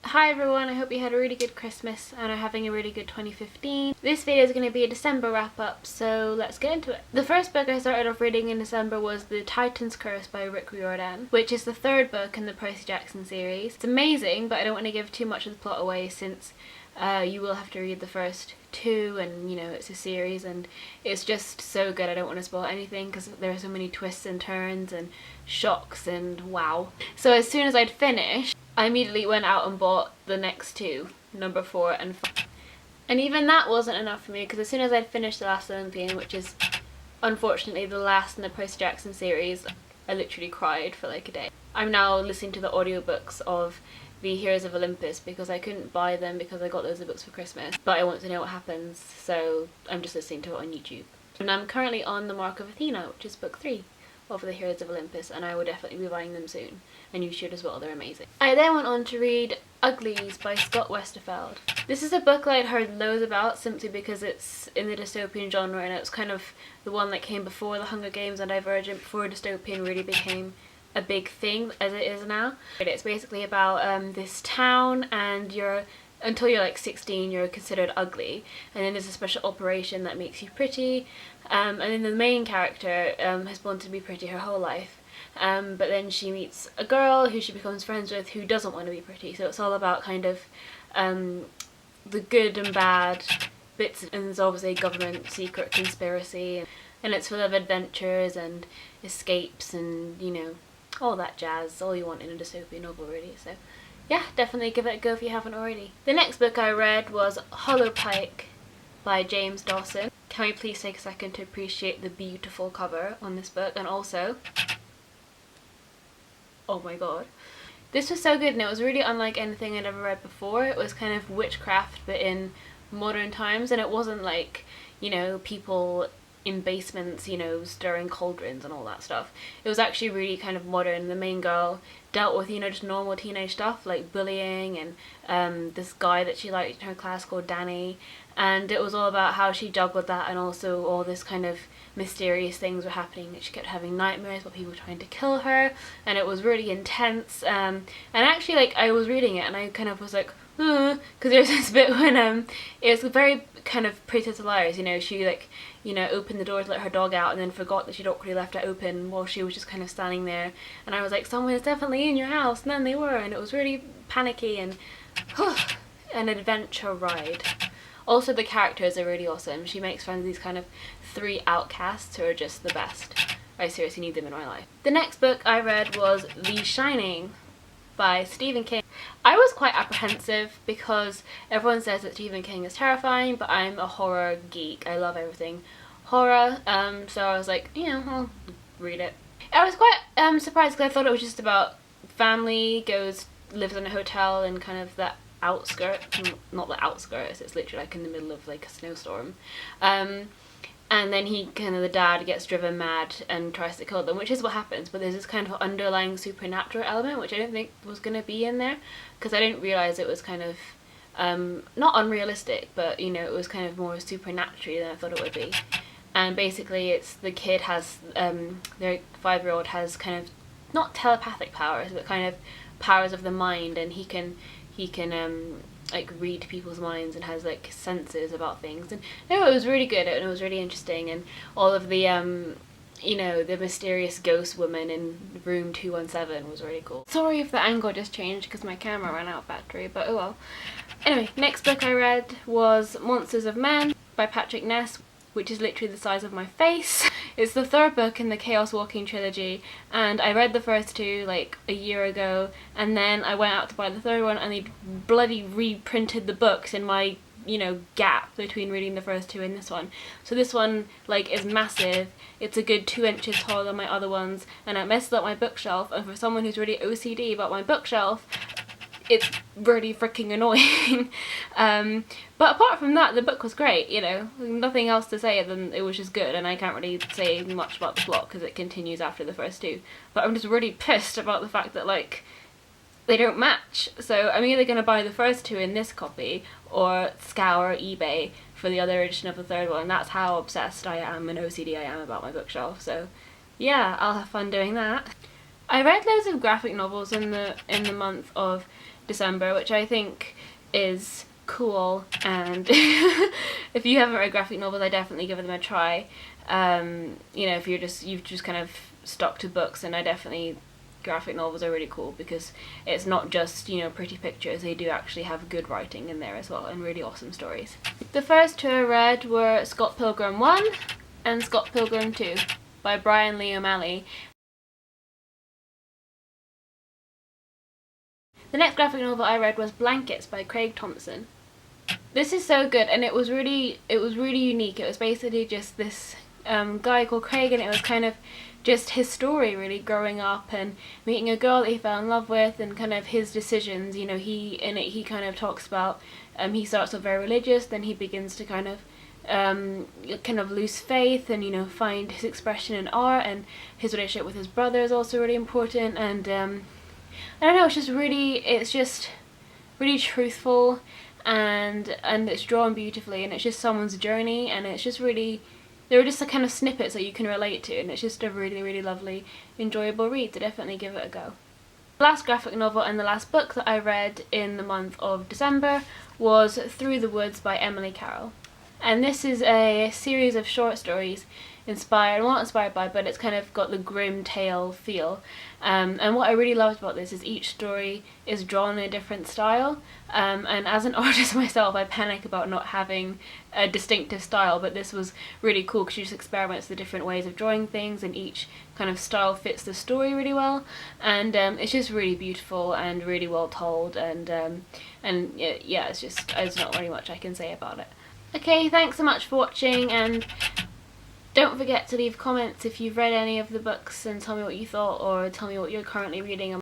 Hi everyone, I hope you had a really good Christmas and are having a really good 2015. This video is going to be a December wrap up, so let's get into it. The first book I started off reading in December was The Titan's Curse by Riordan, which is the third book in the Percy Jackson series. It's amazing, but I don't want to give too much of the plot away since you will have to read the first two, and you know, it's a series and it's just so good. I don't want to spoil anything because there are so many twists and turns and shocks and wow. So as soon as I'd finished, I immediately went out and bought the next two, number 4 and 5. And even that wasn't enough for me because as soon as I'd finished the last Olympian, which is unfortunately the last in the Percy Jackson series, I literally cried for like a day. I'm now listening to the audiobooks of the Heroes of Olympus because I couldn't buy them because I got those books for Christmas, but I want to know what happens, so I'm just listening to it on YouTube. And I'm currently on The Mark of Athena, which is book 3 of the Heroes of Olympus, and I will definitely be buying them soon, and you should as well, they're amazing. I then went on to read Uglies by Westerfeld. This is a book that I'd heard loads about simply because it's in the dystopian genre, and it's kind of the one that came before The Hunger Games and Divergent, before dystopian really became a big thing as it is now. It's basically about this town, and until you're like 16 you're considered ugly, and then there's a special operation that makes you pretty, and then the main character has wanted to be pretty her whole life, but then she meets a girl who she becomes friends with who doesn't want to be pretty, so it's all about kind of the good and bad bits, and there's obviously a government secret conspiracy, and it's full of adventures and escapes and, you know, all that jazz, all you want in a dystopian novel really. So yeah, definitely give it a go if you haven't already. The next book I read was Hollow Pike by James Dawson. Can we please take a second to appreciate the beautiful cover on this book, and also, oh my god, this was so good, and it was really unlike anything I'd ever read before. It was kind of witchcraft but in modern times, and it wasn't like, you know, people in basements, you know, stirring cauldrons and all that stuff. It was actually really kind of modern. The main girl dealt with, you know, just normal teenage stuff like bullying and this guy that she liked in her class called Danny, and it was all about how she juggled that, and also all this kind of mysterious things were happening. She kept having nightmares about people trying to kill her, and it was really intense, and actually, like, I was reading it and I kind of was like, because there's this bit when it was very kind of Pretty Little Liars, you know, she like, you know, opened the door to let her dog out and then forgot that she'd awkwardly left it open while she was just kind of standing there, and I was like, someone is definitely in your house, and then they were, and it was really panicky and an adventure ride. Also the characters are really awesome. She makes friends with these kind of 3 outcasts who are just the best. I seriously need them in my life. The next book I read was Leashing by Stephen King. I was quite apprehensive because everyone says that Stephen King is terrifying, but I'm a horror geek. I love everything horror, so I was like, yeah, I'll read it. I was quite surprised because I thought it was just about family lives in a hotel in kind of the outskirts, not the outskirts, it's literally like in the middle of like a snowstorm, and then the dad gets driven mad and tries to kill them, which is what happens, but there's this kind of underlying supernatural element which I don't think was going to be in there because I didn't realise it was kind of not unrealistic, but you know, it was kind of more supernatural than I thought it would be. And basically it's the kid has their 5-year-old has kind of not telepathic powers but kind of powers of the mind, and he can like read people's minds and has like senses about things, and no, it was really good and it was really interesting, and all of the you know, the mysterious ghost woman in room 217 was really cool. Sorry if the angle just changed because my camera ran out of battery, but oh well. Anyway, next book I read was Monsters of Men by Patrick Ness, which is literally the size of my face. It's the 3rd book in the Chaos Walking trilogy, and I read the first 2 like a year ago, and then I went out to buy the 3rd one and they bloody reprinted the books in my, you know, gap between reading the first 2 and this one. So this one like is massive. It's a good 2 inches taller than my other ones, and it messes up my bookshelf, and for someone who's really OCD about my bookshelf, it's really freaking annoying. But apart from that, the book was great, you know, nothing else to say than it was just good, and I can't really say much about the plot because it continues after the first 2. But I'm just really pissed about the fact that like they don't match. So I'm either going to buy the first 2 in this copy or scour eBay for the other edition of the 3rd one. That's how obsessed I am and OCD I am about my bookshelf. So yeah, I'll have fun doing that. I read loads of graphic novels in the month of December, which I think is cool, and if you haven't read graphic novels, I definitely give them a try. You know, if you've just kind of stuck to books, and I definitely, graphic novels are really cool because it's not just, you know, pretty pictures, they do actually have good writing in there as well, and really awesome stories. The first two I read were Scott Pilgrim 1 and Scott Pilgrim 2 by Bryan Lee O'Malley. The next graphic novel I read was Blankets by Craig Thompson. This is so good, and it was really unique. It was basically just this guy called Craig, and it was kind of just his story really growing up and meeting a girl that he fell in love with, and kind of his decisions. You know, he kind of talks about he starts off very religious, then he begins to kind of lose faith, and, you know, find his expression in art, and his relationship with his brother is also really important. And I don't know, it's just really truthful, and it's drawn beautifully, and it's just someone's journey, and it's just really, there are just the kind of snippets that you can relate to, and it's just a really lovely, enjoyable read, so definitely give it a go. The last graphic novel and the last book that I read in the month of December was Through the Woods by Emily Carroll. And this is a series of short stories not inspired by, but it's kind of got the grim tale feel. And what I really loved about this is each story is drawn in a different style. And as an artist myself, I panic about not having a distinctive style, but this was really cool because she just experiments with different ways of drawing things, and each kind of style fits the story really well. And it's just really beautiful and really well told, and yeah, there's not very much I can say about it. Okay, thanks so much for watching, and don't forget to leave comments if you've read any of the books and tell me what you thought, or tell me what you're currently reading.